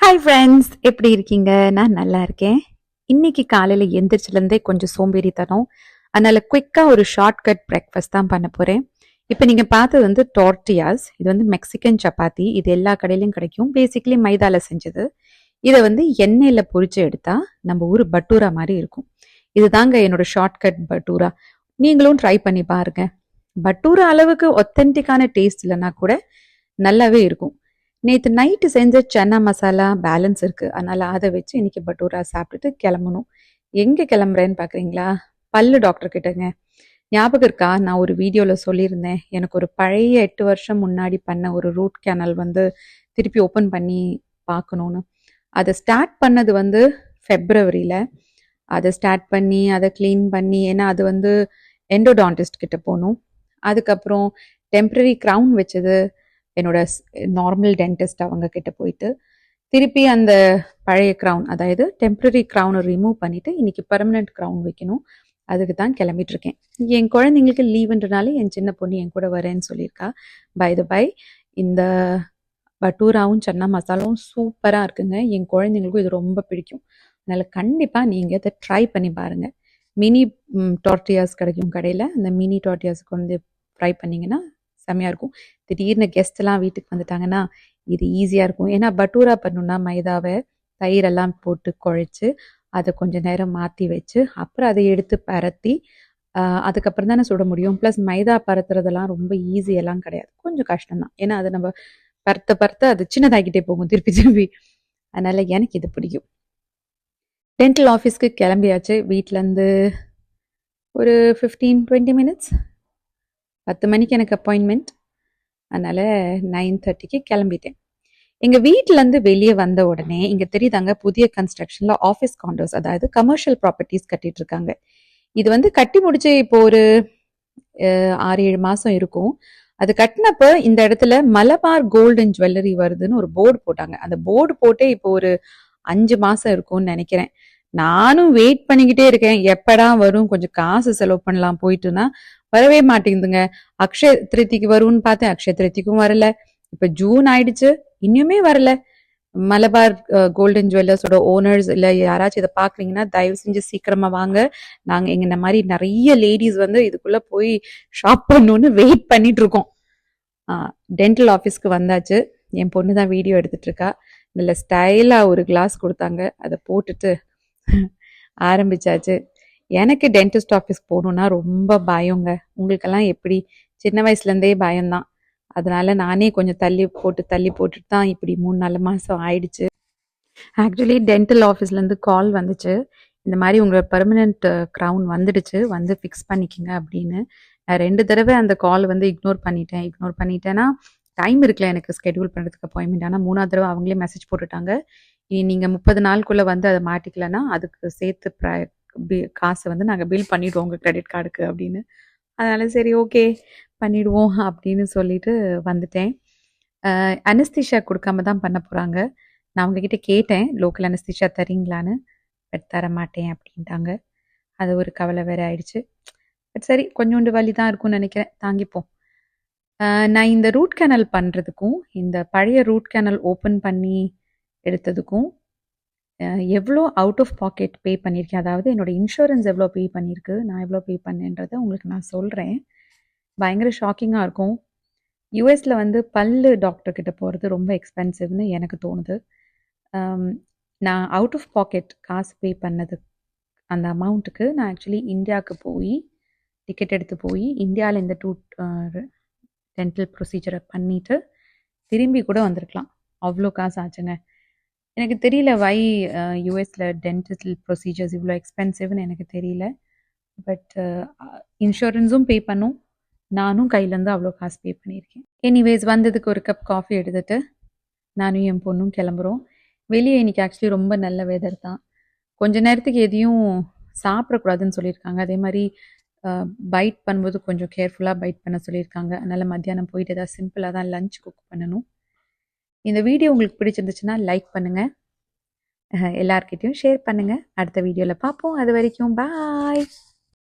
Hi friends, எப்படி இருக்கீங்க? நான் நல்லா இருக்கேன். இன்னைக்கு காலையில் எந்திரிச்சிலேருந்தே கொஞ்சம் சோம்பேறித்தனம். அதனால குயிக்காக ஒரு ஷார்ட்கட் பிரேக்ஃபாஸ்ட் தான் பண்ண போகிறேன். இப்போ நீங்கள் பார்த்தது வந்து டோர்ட்டியாஸ். இது வந்து மெக்சிகன் சப்பாத்தி. இது எல்லா கடையிலையும் கிடைக்கும். பேசிக்கலி மைதால செஞ்சது. இதை வந்து எண்ணெயில் பொரிச்சு எடுத்தா நம்ம ஊர் பட்டூரா மாதிரி இருக்கும். இது தாங்க என்னோட ஷார்ட்கட் பட்டூரா. நீங்களும் ட்ரை பண்ணி பாருங்க. பட்டூரா அளவுக்கு ஒத்தென்டிக்கான டேஸ்ட் இல்லைன்னா கூட நல்லாவே இருக்கும். நேற்று நைட்டு செஞ்ச சன்னா மசாலா பேலன்ஸ் இருக்குது. அதனால் அதை வச்சு இன்றைக்கி பட்டூரா சாப்பிட்டுட்டு கிளம்பணும். எங்கே கிளம்புறேன்னு பார்க்குறீங்களா? பல்லு டாக்டர் கிட்டங்க. ஞாபகம் இருக்கா? நான் ஒரு வீடியோவில் சொல்லியிருந்தேன், எனக்கு ஒரு பழைய 8 வருஷம் முன்னாடி பண்ண ஒரு ரூட் கேனல் வந்து திருப்பி ஓப்பன் பண்ணி பார்க்கணுன்னு. அதை ஸ்டார்ட் பண்ணது வந்து ஃபெப்ரவரியில். அதை ஸ்டார்ட் பண்ணி அதை க்ளீன் பண்ணி, ஏன்னா அது வந்து எண்டோடான்டிஸ்ட் கிட்ட போகணும். அதுக்கப்புறம் டெம்ப்ரரி க்ரௌன் வச்சது என்னோட நார்மல் டென்டிஸ்ட் அவங்க கிட்ட போயிட்டு திருப்பி அந்த பழைய க்ரௌன், அதாவது டெம்ப்ரரி க்ரௌனை ரிமூவ் பண்ணிட்டு இன்னைக்கு பெர்மனன்ட் க்ரௌன் வைக்கணும். அதுக்கு தான் கிளம்பிட்டு இருக்கேன். என் குழந்தைங்களுக்கு லீவுன்றனால என் சின்ன பொண்ணு என் கூட வரேன்னு சொல்லியிருக்கா. பை இந்த பட்டூராவும் சன்னா மசாலாவும் சூப்பராக இருக்குங்க. என் குழந்தைங்களுக்கும் இது ரொம்ப பிடிக்கும். அதனால் கண்டிப்பாக நீங்கள் இதை ட்ரை பண்ணி பாருங்கள். மினி டார்டியாஸ் கிடைக்கும் கடையில். அந்த மினி டார்டியாஸ் கொண்டு ஃப்ரை பண்ணிங்கன்னா செம்மையாக இருக்கும். திடீர்னு கெஸ்ட்லாம் வீட்டுக்கு வந்துட்டாங்கன்னா இது ஈஸியாக இருக்கும். ஏன்னா பட்டூரா பண்ணணுன்னா மைதாவை தயிரெல்லாம் போட்டு குழைச்சி அதை கொஞ்சம் நேரம் மாற்றி வச்சு அப்புறம் அதை எடுத்து பரத்தி அதுக்கப்புறம் தானே சுட முடியும். ப்ளஸ் மைதா பரத்துறதெல்லாம் ரொம்ப ஈஸியெல்லாம் கிடையாது, கொஞ்சம் கஷ்டம்தான். ஏன்னா அதை நம்ம பரத்த அது சின்னதாகிட்டே போகும் திருப்பி திருப்பி. அதனால் எனக்கு இது பிடிக்கும். டென்டல் ஆஃபீஸ்க்கு கிளம்பியாச்சு. வீட்டிலேருந்து ஒரு 15-20 மினிட்ஸ். 10 மணிக்கு எனக்கு அப்பாயின்மெண்ட். அதனால் 9:30க்கு கிளம்பிட்டேன். எங்கள் வீட்டிலேருந்து வெளியே வந்த உடனே இங்கே தெரியுதாங்க, புதிய கன்ஸ்ட்ரக்ஷனில் ஆஃபீஸ் காண்டோஸ், அதாவது கமர்ஷியல் ப்ராப்பர்ட்டிஸ் கட்டிட்டு இருக்காங்க. இது வந்து கட்டி முடிச்சு இப்போ ஒரு 6-7 மாதம் இருக்கும். அது கட்டினப்போ இந்த இடத்துல மலபார் கோல்டு அண்ட் ஜுவல்லரி வருதுன்னு ஒரு போர்டு போட்டாங்க. அந்த போர்டு போட்டே இப்போ ஒரு 5 மாதம் இருக்கும்னு நினைக்கிறேன். நானும் வெயிட் பண்ணிக்கிட்டே இருக்கேன், எப்படா வரும், கொஞ்சம் காசு செலவு பண்ணலாம் போயிட்டுனா வரவே மாட்டேங்குதுங்க. அக்ஷய திருத்திக்கு வரும்னு பார்த்தேன், அக்ஷய திருத்திக்கும் வரல. இப்ப ஜூன் ஆயிடுச்சு, இன்னுமே வரல. மலபார் கோல்டன் ஜுவல்லர்ஸோட ஓனர்ஸ் இல்லை யாராச்சும் இதை பார்க்குறீங்கன்னா தயவு செஞ்சு சீக்கிரமா வாங்க. நாங்கள் எங்க மாதிரி நிறைய லேடிஸ் வந்து இதுக்குள்ள போய் ஷாப் பண்ணணும்னு வெயிட் பண்ணிட்டு இருக்கோம். டென்டல் ஆஃபீஸ்க்கு வந்தாச்சு. என் பொண்ணு தான் வீடியோ எடுத்துட்டு இருக்கா. நல்ல ஸ்டைலா ஒரு கிளாஸ் கொடுத்தாங்க, அதை போட்டுட்டு ஆரம்பிச்சாச்சு. எனக்கு டென்டிஸ்ட் ஆஃபீஸ் போகணுன்னா ரொம்ப பயங்க. உங்களுக்கெல்லாம் எப்படி? சின்ன வயசுலேருந்தே பயம்தான். அதனால நானே கொஞ்சம் தள்ளி போட்டுட்டு தான் இப்படி 3-4 மாதம் ஆயிடுச்சு. ஆக்சுவலி டென்டல் ஆஃபீஸ்லேருந்து கால் வந்துச்சு, இந்த மாதிரி உங்களோட பெர்மனெண்ட் க்ரௌன் வந்துடுச்சு, வந்து ஃபிக்ஸ் பண்ணிக்கிங்க அப்படின்னு. நான் 2 தடவை அந்த கால் வந்து இக்னோர் பண்ணிட்டேன்னா டைம் இருக்குல்ல எனக்கு ஸ்கெடியூல் பண்ணுறதுக்கு அப்பாயின்மெண்ட். ஆனால் 3ஆவது தடவை அவங்களே மெசேஜ் போட்டுட்டாங்க, நீங்கள் 30 நாளுக்குள்ளே வந்து அதை மாட்டிக்கலன்னா அதுக்கு சேர்த்து காசை வந்து நாங்கள் பில் பண்ணிவிடுவோம் உங்கள் கிரெடிட் கார்டுக்கு அப்படின்னு. அதனால் சரி ஓகே பண்ணிவிடுவோம் அப்படின்னு சொல்லிட்டு வந்துட்டேன். அனஸ்தீஷா கொடுக்காம தான் பண்ண போகிறாங்க. நான் அவங்கக்கிட்ட கேட்டேன், லோக்கல் அனஸ்தீஷா தரீங்களான்னு. பட் தர மாட்டேன் அப்படின்ட்டாங்க. அது ஒரு கவலை வேறு ஆயிடுச்சு. பட் சரி, கொஞ்சோண்டு வலி தான் இருக்கும்னு நினைக்கிறேன், தாங்கிப்போம். நான் இந்த ரூட் கேனல் பண்ணுறதுக்கும் இந்த பழைய ரூட் கேனல் ஓப்பன் பண்ணி எடுத்ததுக்கும் எவ்வளோ அவுட் ஆஃப் பாக்கெட் பே பண்ணியிருக்கேன், அதாவது என்னோட இன்சூரன்ஸ் எவ்வளோ பே பண்ணியிருக்கு, நான் எவ்வளோ பே பண்ணேன்றதை உங்களுக்கு நான் சொல்கிறேன். பயங்கர ஷாக்கிங்காக இருக்கும். யூஎஸில் வந்து பல்லு டாக்டர்கிட்ட போகிறது ரொம்ப எக்ஸ்பென்சிவ்னு எனக்கு தோணுது. நான் அவுட் ஆஃப் பாக்கெட் காசு பே பண்ணது அந்த அமௌண்ட்டுக்கு நான் ஆக்சுவலி இந்தியாவுக்கு போய் டிக்கெட் எடுத்து போய் இந்தியாவில் இந்த டென்டல் ப்ரொசீஜரை பண்ணிவிட்டு திரும்பி கூட வந்திருக்கலாம். அவ்வளோ காசு ஆச்சுங்க. எனக்கு தெரியல வை யூஎஸில் டென்டல் ப்ரொசீஜர்ஸ் இவ்வளோ எக்ஸ்பென்சிவ்னு எனக்கு தெரியல. பட் இன்சூரன்ஸும் பே பண்ணும், நானும் கையிலேருந்து அவ்வளோ காசு பே பண்ணியிருக்கேன். எனிவேஸ் வந்ததுக்கு ஒரு கப் காஃபி எடுத்துகிட்டு நானும் என் பொண்ணும் கிளம்புறோம். வெளியே இன்றைக்கி ஆக்சுவலி ரொம்ப நல்ல வெதர் தான். கொஞ்ச நேரத்துக்கு எதையும் சாப்பிடக்கூடாதுன்னு சொல்லியிருக்காங்க. அதே மாதிரி பைட் பண்ணும்போது கொஞ்சம் கேர்ஃபுல்லாக பைட் பண்ண சொல்லியிருக்காங்க. அதனால் மத்தியானம் போயிட்டு ஏதாவது சிம்பிளாக தான் லஞ்ச் குக் பண்ணணும். இந்த வீடியோ உங்களுக்கு பிடிச்சிருந்துச்சுன்னா லைக் பண்ணுங்கள், எல்லார்கிட்டையும் ஷேர் பண்ணுங்கள். அடுத்த வீடியோவில் பார்ப்போம். அது வரைக்கும் பாய்.